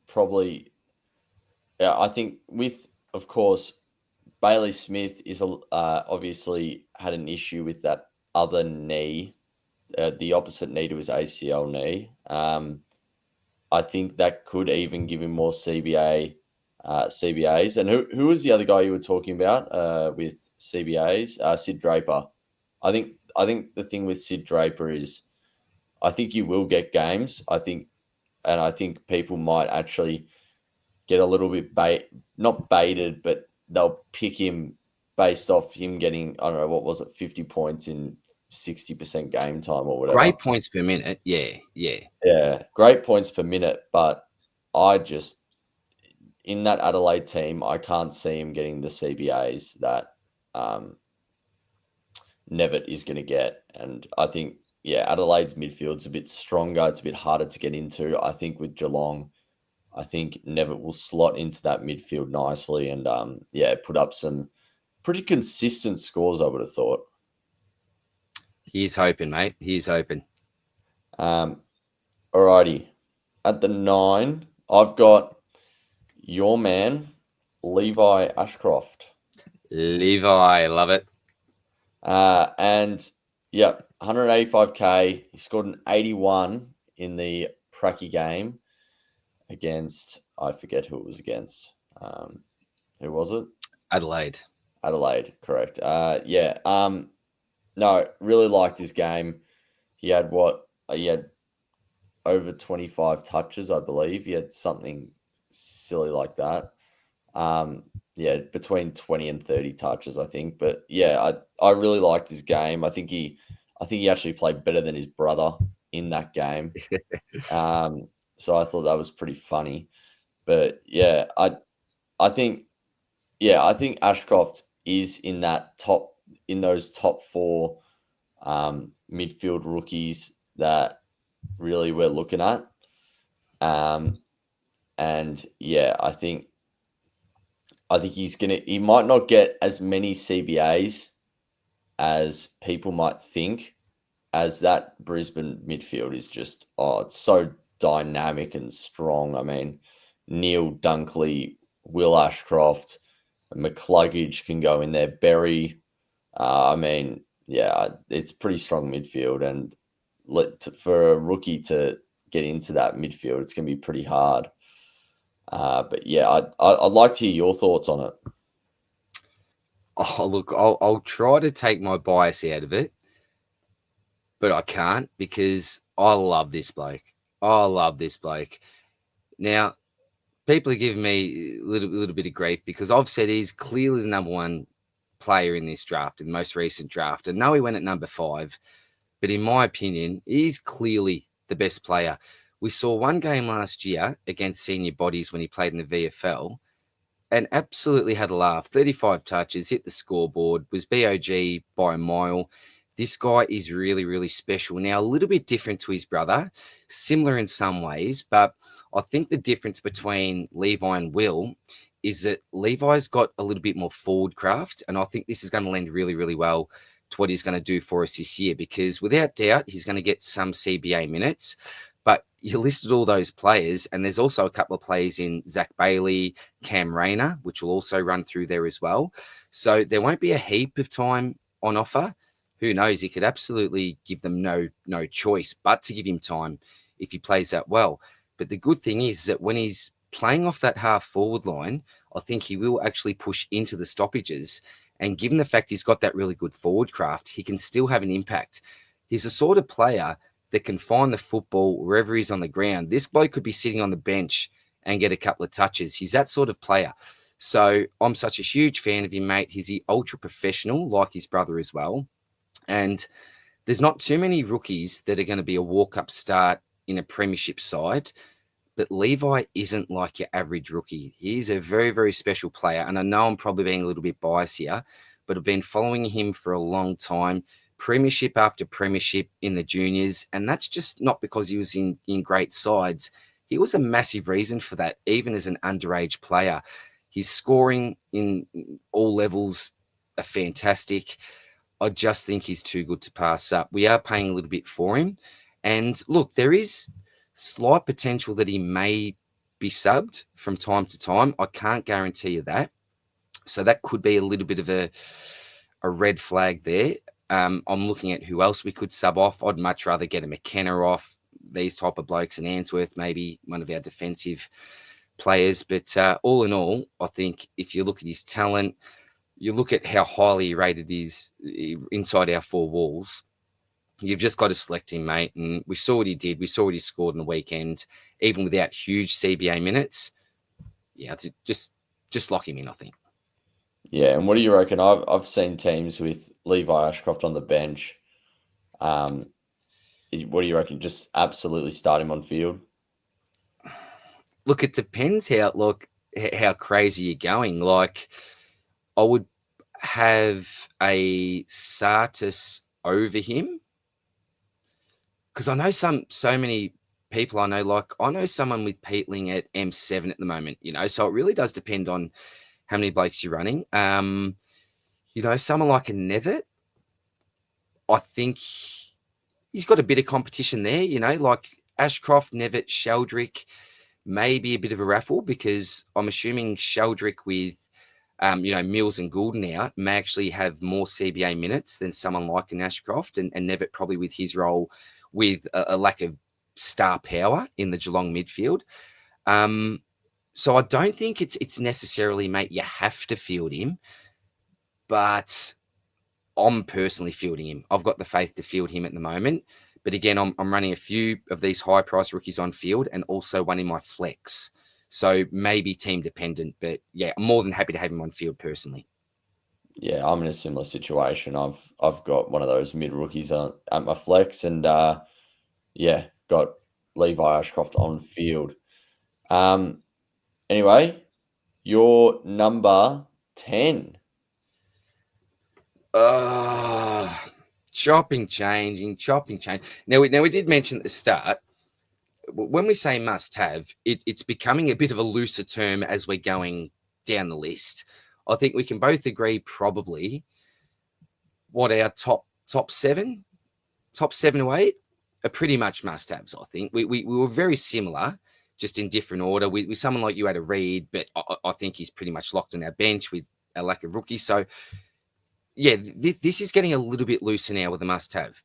probably. Yeah, I think with, of course, Bailey Smith is obviously had an issue with that other knee, the opposite knee to his ACL knee. I think that could even give him more CBAs. And who was the other guy you were talking about with CBAs? Sid Draper. I think the thing with Sid Draper is, I think you will get games. I think people might actually get a little bit not baited, but they'll pick him based off him getting, I don't know, what was it, 50 points in 60% game time or whatever. Great points per minute. Yeah. Great points per minute. But in that Adelaide team, I can't see him getting the CBAs that Nevitt is going to get. And I think, Adelaide's midfield's a bit stronger. It's a bit harder to get into. I think with Geelong, I think Nevitt will slot into that midfield nicely and, put up some pretty consistent scores, I would have thought. He's hoping, mate. He's hoping. Alrighty. At the 9, I've got your man, Levi Ashcroft. Levi, love it. And 185K. He scored an 81 in the Pracky game against, I forget who it was against. Who was it? Adelaide, correct. No, really liked his game. He had over 25 touches, I believe. He had something silly like that. Between 20 and 30 touches, I think. But I really liked his game. I think he actually played better than his brother in that game. So I thought that was pretty funny. But I think Ashcroft is in those top 4 midfield rookies that really we're looking at. I think he might not get as many CBAs as people might think, as that Brisbane midfield is just, it's so dynamic and strong. I mean, Neil Dunkley, Will Ashcroft, McCluggage can go in there, Berry. It's pretty strong midfield, and for a rookie to get into that midfield, it's going to be pretty hard. I'd like to hear your thoughts on it. Oh, look, I'll try to take my bias out of it, but I can't, because I love this bloke. Now, people are giving me a little bit of grief because I've said he's clearly the number 1 player in this draft, in the most recent draft. And no, he went at number 5, but in my opinion, he's clearly the best player. We saw one game last year against senior bodies when he played in the VFL and absolutely had a laugh. 35 touches, hit the scoreboard, was BOG by a mile. This guy is really, really special. Now, a little bit different to his brother, similar in some ways, but I think the difference between Levi and Will is that Levi's got a little bit more forward craft, and I think this is going to lend really, really well to what he's going to do for us this year, because without doubt, he's going to get some CBA minutes. But you listed all those players, and there's also a couple of players in Zach Bailey, Cam Rayner, which will also run through there as well. So there won't be a heap of time on offer. Who knows? He could absolutely give them no choice but to give him time if he plays that well. But the good thing is that when he's playing off that half forward line, I think he will actually push into the stoppages. And given the fact he's got that really good forward craft, he can still have an impact. He's the sort of player that can find the football wherever he's on the ground. This bloke could be sitting on the bench and get a couple of touches. He's that sort of player. So I'm such a huge fan of him, mate. He's ultra professional, like his brother as well. And there's not too many rookies that are going to be a walk-up start in a premiership side. But Levi isn't like your average rookie. He's a very, very special player. And I know I'm probably being a little bit biased here, but I've been following him for a long time. premiership after premiership in the juniors, and that's just not because he was in great sides. He was a massive reason for that, even as an underage player. His scoring in all levels are fantastic. I just think he's too good to pass up. We are paying a little bit for him. And look, there is slight potential that he may be subbed from time to time. I can't guarantee you that. So that could be a little bit of a red flag there. I'm looking at who else we could sub off. I'd much rather get a McKenna off, these type of blokes, and Answorth, maybe one of our defensive players. But all in all, I think if you look at his talent, you look at how highly he rated is inside our four walls, you've just got to select him, mate. And we saw what he did. We saw what he scored on the weekend, even without huge CBA minutes. Yeah, just lock him in, I think. Yeah, and what do you reckon? I've seen teams with Levi Ashcroft on the bench. What do you reckon? Just absolutely start him on field? Look, it depends how crazy you're going. Like, I would have a Sartis over him because I know so many people I know. Like, I know someone with Peatling at M7 at the moment. So it really does depend on how many blokes you're running. Someone like a Nevitt, I think he's got a bit of competition there. Like Ashcroft, Nevitt, Sheldrick, maybe a bit of a raffle because I'm assuming Sheldrick with Mills and Goulden out may actually have more CBA minutes than someone like an Ashcroft, and Nevitt probably with his role with a lack of star power in the Geelong midfield. So I don't think it's necessarily, mate, you have to field him, but I'm personally fielding him. I've got the faith to field him at the moment. But again, I'm running a few of these high-price rookies on field and also one in my flex. So maybe team dependent, but yeah, I'm more than happy to have him on field personally. Yeah, I'm in a similar situation. I've got one of those mid rookies at my flex, and got Levi Ashcroft on field. Anyway, your number 10. Chopping change. Now we did mention at the start, when we say must have, it's becoming a bit of a looser term as we're going down the list. I think we can both agree probably what our top 7 to 8 are pretty much must haves. I think we were very similar, just in different order. With someone like you had a read, but I think he's pretty much locked on our bench with a lack of rookie. So yeah, this is getting a little bit looser now with a must have.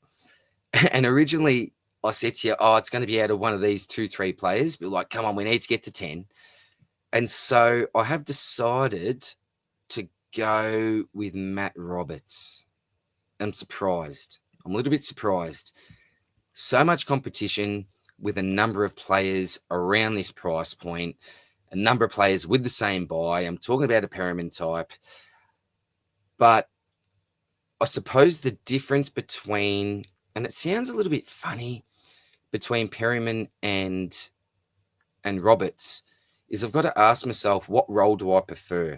And originally I said to you, it's going to be out of one of these 2-3 players, but like, come on, we need to get to 10. And so I have decided to go with Matt Roberts. I'm surprised. I'm a little bit surprised. So much competition with a number of players around this price point, a number of players with the same buy. I'm talking about a Perriman type. But I suppose the difference between, and it sounds a little bit funny, between Perriman and Roberts is I've got to ask myself, what role do I prefer?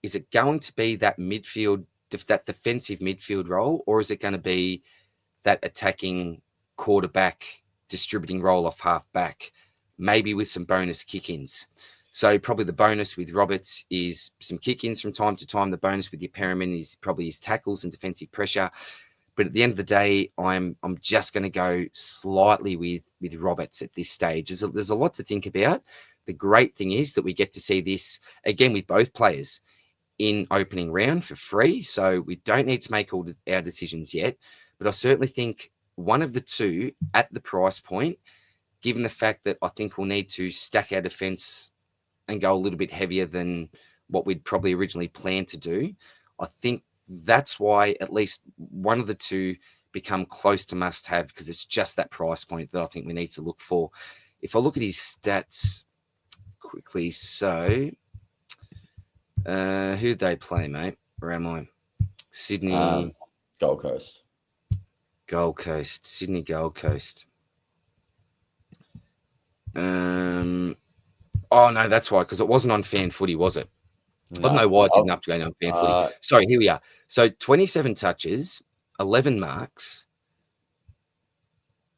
Is it going to be that midfield, that defensive midfield role, or is it going to be that attacking quarterback distributing role off half back, maybe with some bonus kick-ins? So probably the bonus with Roberts is some kick-ins from time to time. The bonus with your Perriman is probably his tackles and defensive pressure. But at the end of the day, I'm just going to go slightly with Roberts at this stage. There's a lot to think about. The great thing is that we get to see this again with both players in opening round for free. So we don't need to make all our decisions yet. But I certainly think one of the two at the price point, given the fact that I think we'll need to stack our defense and go a little bit heavier than what we'd probably originally planned to do, I think that's why at least one of the two become close to must have, because it's just that price point that I think we need to look for. If I look at his stats quickly, so who'd they play, mate? Where am I? Sydney. Gold Coast. Sydney Gold Coast. Oh, no, that's why, because it wasn't on Fan Footy, was it? No, I don't know why it didn't upgrade on Fan Footy. Sorry, here we are. So 27 touches, 11 marks,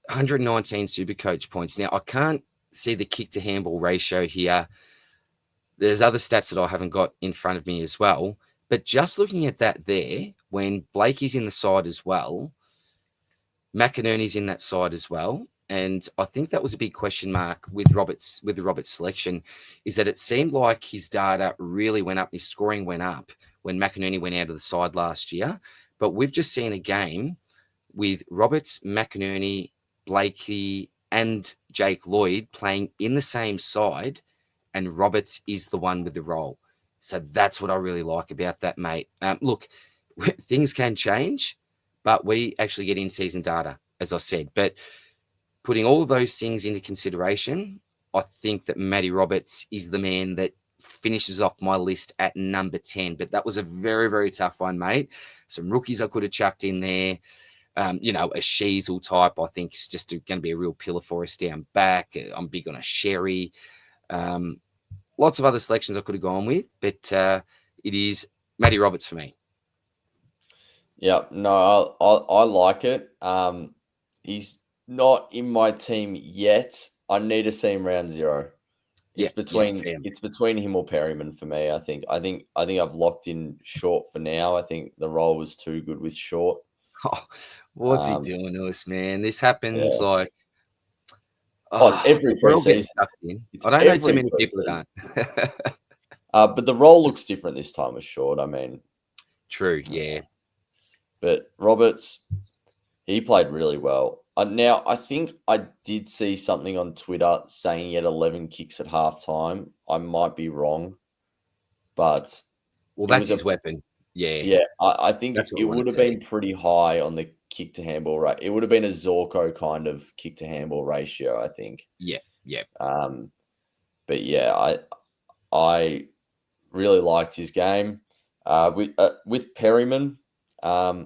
119 SuperCoach points. Now, I can't see the kick to handball ratio here. There's other stats that I haven't got in front of me as well. But just looking at that there, when Blakey's in the side as well, McInerney's in that side as well. And I think that was a big question mark with the Roberts selection, is that it seemed like his data really went up, his scoring went up when McInerney went out of the side last year. But we've just seen a game with Roberts, McInerney, Blakey, and Jake Lloyd playing in the same side, and Roberts is the one with the role. So that's what I really like about that, mate. Look, things can change, but we actually get in-season data, as I said. But putting all of those things into consideration, I think that Matty Roberts is the man that finishes off my list at number 10. But that was a very, very tough one, mate. Some rookies I could have chucked in there. A Sheasel type, I think, is just going to be a real pillar for us down back. I'm big on a Sherry. Lots of other selections I could have gone with, but it is Matty Roberts for me. Yeah, no, I like it. He's not in my team yet. I need to see him round 0. It's between him or Perryman for me. I think I've locked in Short for now. I think the role was too good with Short. Oh, what's he doing to us, man? This happens like. It's every preseason. I don't know too many people that don't. But the role looks different this time with Short. I mean, true, yeah. But Roberts, he played really well. Now, I think I did see something on Twitter saying he had 11 kicks at halftime. I might be wrong, but that's his weapon. Yeah, yeah. I think it would have been pretty high on the kick to handball rate. It would have been a Zorko kind of kick to handball ratio, I think. Yeah. But yeah, I really liked his game. With Perryman, yeah,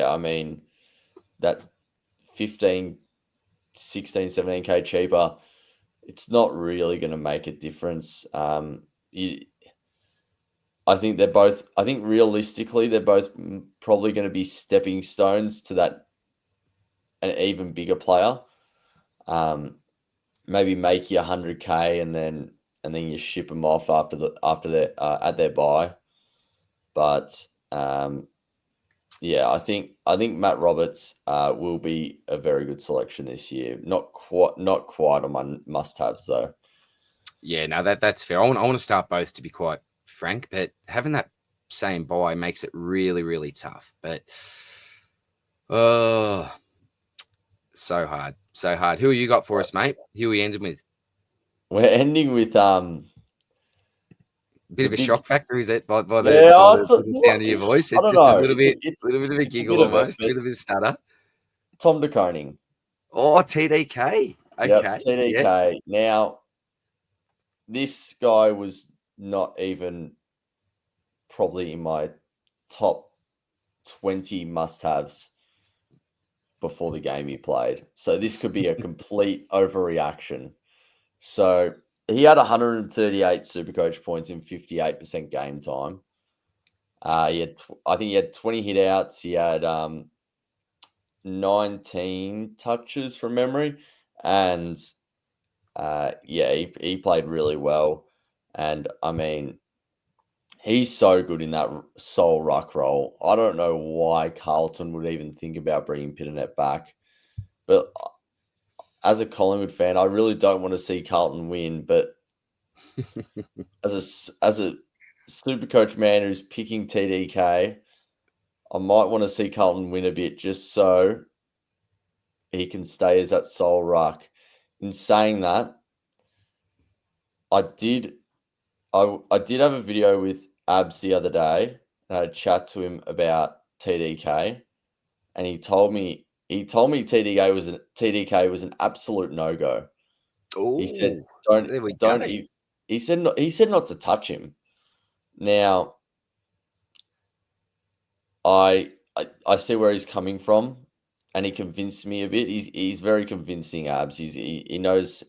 I mean, that 15, 16, 17K cheaper, it's not really going to make a difference. I think realistically, they're both probably going to be stepping stones to that an even bigger player. Maybe make you 100K and then you ship them off after they're at their buy. But yeah, I think Matt Roberts will be a very good selection this year. Not quite on my must-haves though. Yeah, no, that's fair. I want to start both, to be quite frank, but having that same buy makes it really, really tough. But so hard. Who you got for us, mate? Who are we ending with? We're ending with bit of a shock factor, is it? By the sound of your voice, it's just a little bit of a giggle almost, a little bit of stutter. Tom de Koning. Oh, TDK. Okay, yep, TDK. Yep. Now, this guy was not even probably in my top 20 must-haves before the game he played. So this could be a complete overreaction. So he had 138 SuperCoach points in 58% game time. I think he had 20 hit outs. He had 19 touches from memory. And he played really well. And I mean, he's so good in that sole ruck role. I don't know why Carlton would even think about bringing Pitternet back. But as a Collingwood fan, I really don't want to see Carlton win. But as a SuperCoach man who's picking TDK, I might want to see Carlton win a bit just so he can stay as that sole ruck. In saying that, I did have a video with Abs the other day, and I chat to him about TDK, and he told me TDK was an absolute no-go. He said he said not to touch him. Now, I see where he's coming from, and he convinced me a bit. He's very convincing, Abs. He knows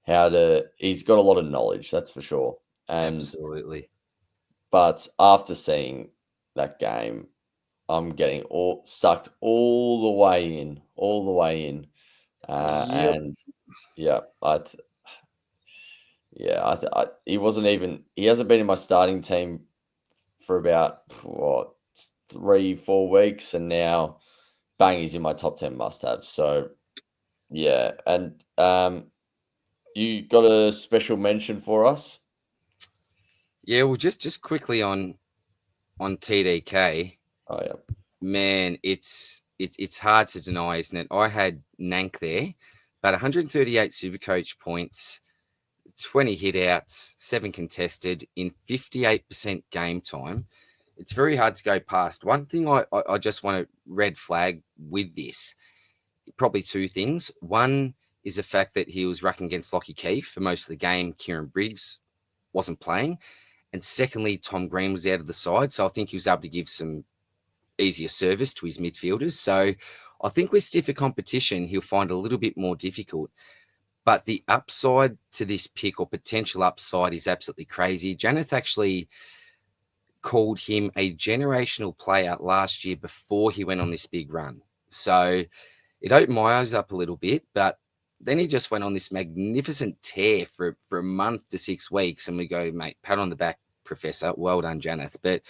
how to. He's got a lot of knowledge, that's for sure. And absolutely. But after seeing that game, I'm getting sucked all the way in. Yep. And yeah, he wasn't even. He hasn't been in my starting team for about 3-4 weeks, and now bang, he's in my top 10 must-haves. So yeah, and you got a special mention for us? Yeah, well, just quickly on TDK. Oh yeah, Man, it's hard to deny, isn't it? I had Nank there, but 138 SuperCoach points, 20 hitouts, 7 contested in 58% game time. It's very hard to go past. One thing I just want to red flag with this, probably two things. One is the fact that he was rucking against Lockie Keefe for most of the game. Kieran Briggs wasn't playing. And secondly, Tom Green was out of the side. So I think he was able to give some easier service to his midfielders. So I think with stiffer competition, he'll find it a little bit more difficult. But the upside to this pick, or potential upside, is absolutely crazy. Janeth actually called him a generational player last year before he went on this big run. So it opened my eyes up a little bit, but then he just went on this magnificent tear for a month to 6 weeks. And we go, mate, pat on the back, Professor. Well done, Janeth. But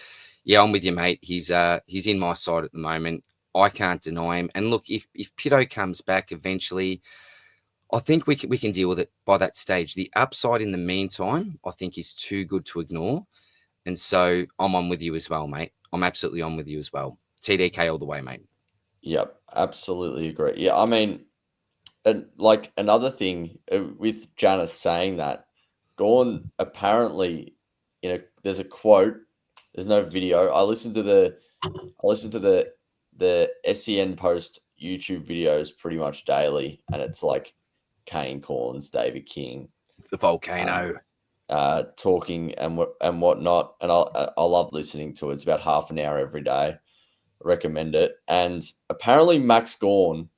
yeah, I'm with you, mate. He's in my side at the moment. I can't deny him. And look, if Pitto comes back eventually, I think we can deal with it by that stage. The upside in the meantime, I think, is too good to ignore. And so I'm on with you as well, mate. I'm absolutely on with you as well. TDK all the way, mate. yep, absolutely agree. Yeah, I mean, and like another thing with Janeth saying that, Gorn apparently, there's a quote. There's no video. I listened to the SEN Post YouTube videos pretty much daily, and it's like Kane Corns, David King, The volcano. talking and whatnot, and I love listening to it. It's about half an hour every day. I recommend it. And apparently Max Gorn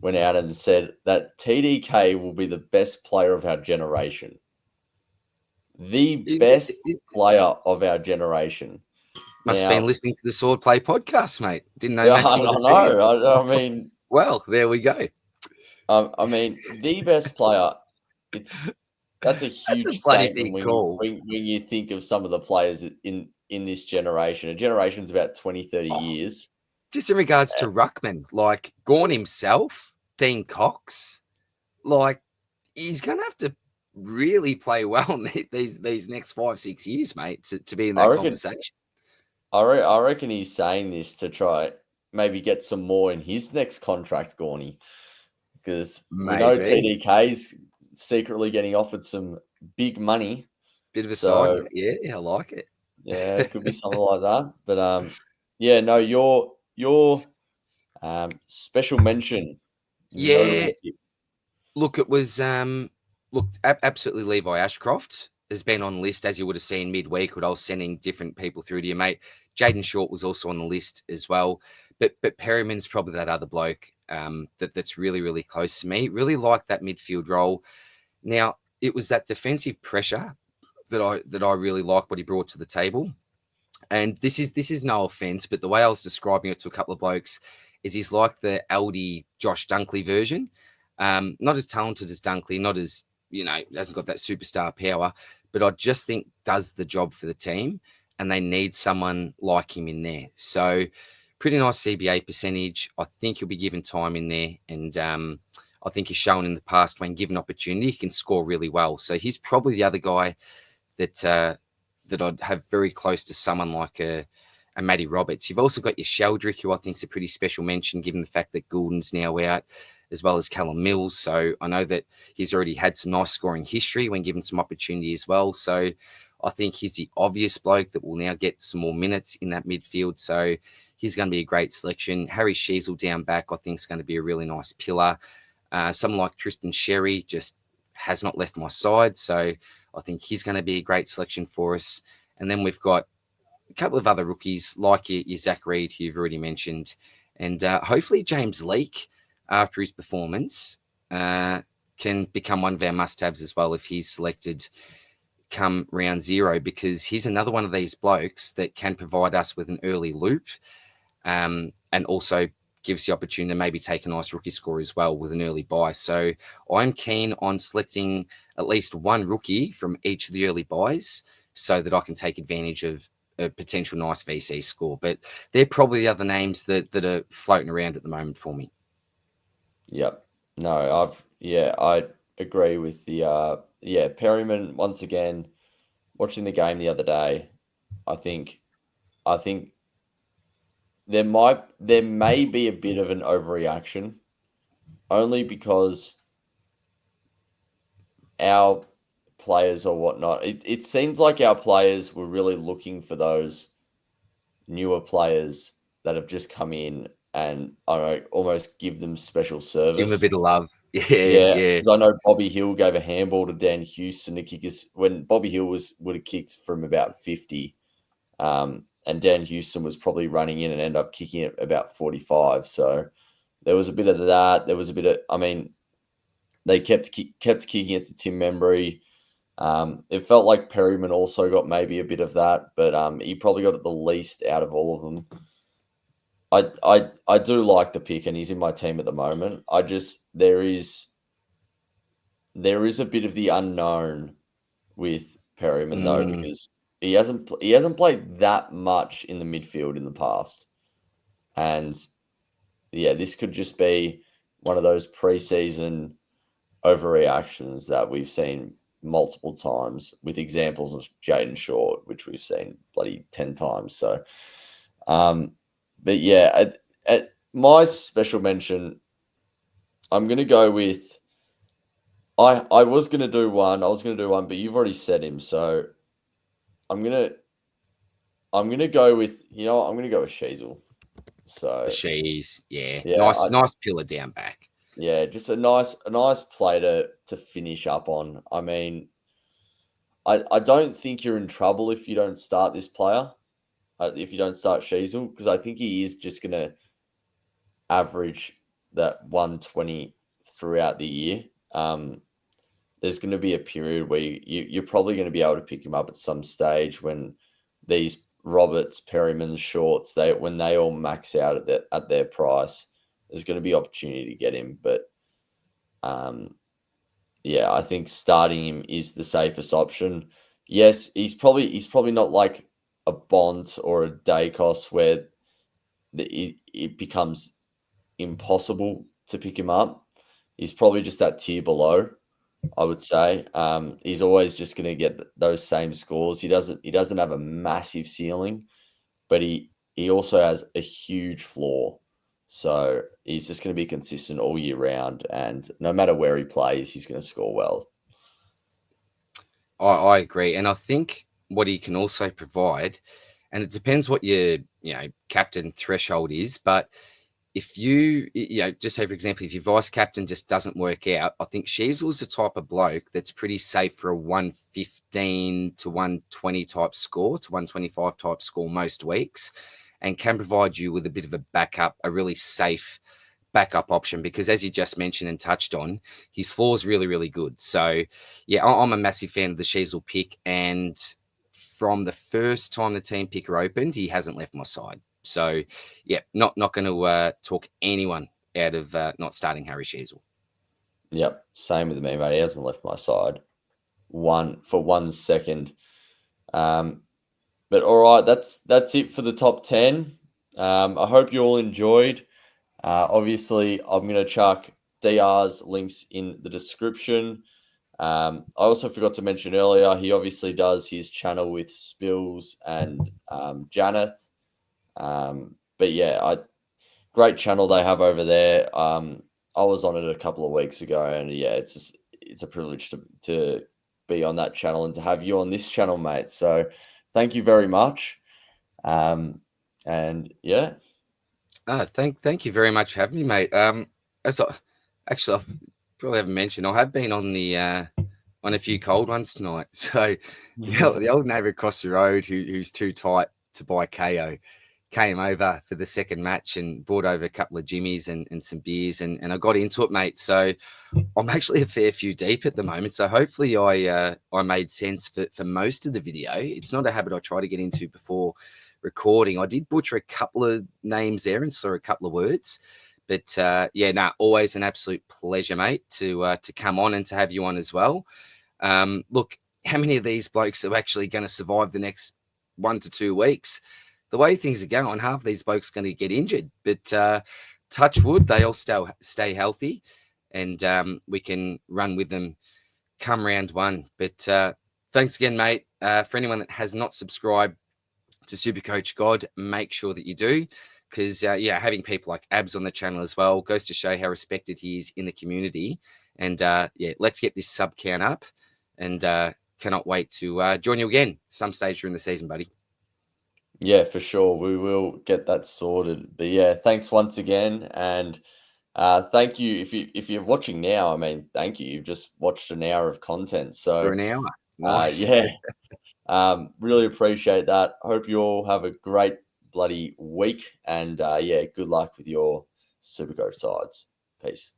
went out and said that TDK will be the best player of our generation. The best player of our generation. Must have been listening to the Swordplay podcast, mate. Didn't know Yeah, Maxi was a fan. I mean, well, there we go. I mean, the best player. That's a huge statement when you think of some of the players in this generation. A generation's about 20, 30 years. Just in regards to Ruckman, like Gorn himself, Dean Cox, like he's going to have to really play well in these next 5-6 years, mate, to be in that conversation. I reckon he's saying this to try maybe get some more in his next contract, Gorny, because we know TDK's secretly getting offered some big money. Bit of a side, yeah, I like it. Yeah, it could be something like that. But yeah, no, your special mention. Yeah. Look, it was absolutely Levi Ashcroft has been on the list, as you would have seen midweek when I was sending different people through to you, mate. Jaden Short was also on the list as well. But Perryman's probably that other bloke that's really, really close to me. Really like that midfield role. Now, it was that defensive pressure that I really like what he brought to the table. And this is no offense, but the way I was describing it to a couple of blokes is he's like the Aldi Josh Dunkley version. Not as talented as Dunkley, not as, hasn't got that superstar power, but I just think does the job for the team, and they need someone like him in there. So pretty nice CBA percentage. I think he'll be given time in there, and I think he's shown in the past when given opportunity, he can score really well. So he's probably the other guy that I'd have very close to someone like a Matty Roberts. You've also got your Sheldrick, who I think is a pretty special mention, given the fact that Goulden's now out, as well as Callum Mills. So I know that he's already had some nice scoring history when given some opportunity as well. So I think he's the obvious bloke that will now get some more minutes in that midfield. So he's going to be a great selection. Harry Sheasel down back, I think, is going to be a really nice pillar. Someone like Tristan Sherry just has not left my side. So I think he's going to be a great selection for us. And then we've got a couple of other rookies like your Zach Reed, who you've already mentioned. And hopefully James Leake, after his performance, can become one of our must-haves as well if he's selected come round 0, because he's another one of these blokes that can provide us with an early loop, and also gives the opportunity to maybe take a nice rookie score as well with an early buy. So I'm keen on selecting at least one rookie from each of the early buys so that I can take advantage of a potential nice VC score. But they're probably the other names that are floating around at the moment for me. Yep. No, I agree with the Perryman once again. Watching the game the other day, I think there may be a bit of an overreaction, only because our players or whatnot. It seems like our players were really looking for those newer players that have just come in and, I don't know, almost give them special service. Give him a bit of love. Yeah, Yeah. because I know Bobby Hill gave a handball to Dan Houston to kick us when Bobby Hill would have kicked from about 50. And Dan Houston was probably running in and ended up kicking it about 45. So there was a bit of that. There was a bit of, I mean, they kept kicking it to Tim Membry. It felt like Perryman also got maybe a bit of that, but he probably got it the least out of all of them. I do like the pick, and he's in my team at the moment. There is a bit of the unknown with Perryman though, because he hasn't played that much in the midfield in the past, and yeah, this could just be one of those preseason overreactions that we've seen multiple times, with examples of Jaden Short, which we've seen bloody 10 times. So, but yeah, at my special mention, I'm going to go with. I was going to do one, but you've already said him, so I'm gonna go with I'm gonna go with Sheasel. So Shees, yeah. Yeah, nice pillar down back. Yeah, just a nice play to finish up on. I mean, I don't think you're in trouble if you don't start this player, if you don't start Sheasel, because I think he is just going to average that 120 throughout the year. There's going to be a period where you're probably going to be able to pick him up at some stage when these Roberts, Perryman's, Shorts, when they all max out at their price. There's going to be opportunity to get him, but yeah, I think starting him is the safest option. Yes, he's probably not like a Bont or a Dacos where it becomes impossible to pick him up. He's probably just that tier below, I would say. He's always just going to get those same scores. He doesn't have a massive ceiling, but he also has a huge floor. So he's just going to be consistent all year round, and no matter where he plays, he's going to score well. I agree, and I think what he can also provide, and it depends what your captain threshold is, but if you just say, for example, if your vice captain just doesn't work out, I think Sheasel's the type of bloke that's pretty safe for a 115 to 120 type score, to 125 type score most weeks, and can provide you with a bit of a backup, a really safe backup option, because as you just mentioned and touched on, his floor is really, really good. So yeah, I'm a massive fan of the Sheasel pick, and from the first time the team picker opened, he hasn't left my side. So yeah, not going to talk anyone out of not starting Harry Sheasel. Yep, same with me, mate. He hasn't left my side for 1 second. But all right, that's it for the top 10. I hope you all enjoyed. Obviously, I'm going to chuck DR's links in the description. I also forgot to mention earlier, he obviously does his channel with Spills and Janeth. But yeah, great channel they have over there. I was on it a couple of weeks ago, and yeah, it's a privilege to be on that channel and to have you on this channel, mate. So thank you very much. And yeah. Thank you very much for having me, mate. Actually, I probably haven't mentioned, I have been on the on a few cold ones tonight. So the old neighbour across the road who's too tight to buy KO came over for the second match and brought over a couple of jimmies and some beers, and I got into it, mate. So I'm actually a fair few deep at the moment. So hopefully I made sense for most of the video. It's not a habit I try to get into before recording. I did butcher a couple of names there and saw a couple of words. But always an absolute pleasure, mate, to come on and to have you on as well. Look, how many of these blokes are actually going to survive the next 1 to 2 weeks? The way things are going, half of these blokes are going to get injured. But touch wood, they all stay healthy, and we can run with them come round one. But thanks again, mate. For anyone that has not subscribed to SuperCoach God, make sure that you do. Because, having people like Abs on the channel as well goes to show how respected he is in the community. And, let's get this sub count up. And cannot wait to join you again some stage during the season, buddy. Yeah, for sure. We will get that sorted. But yeah, thanks once again. And thank you. If you're watching now, I mean, thank you. You've just watched an hour of content. So For an hour. Nice. Really appreciate that. Hope you all have a great bloody week. And good luck with your SuperCoach sides. Peace.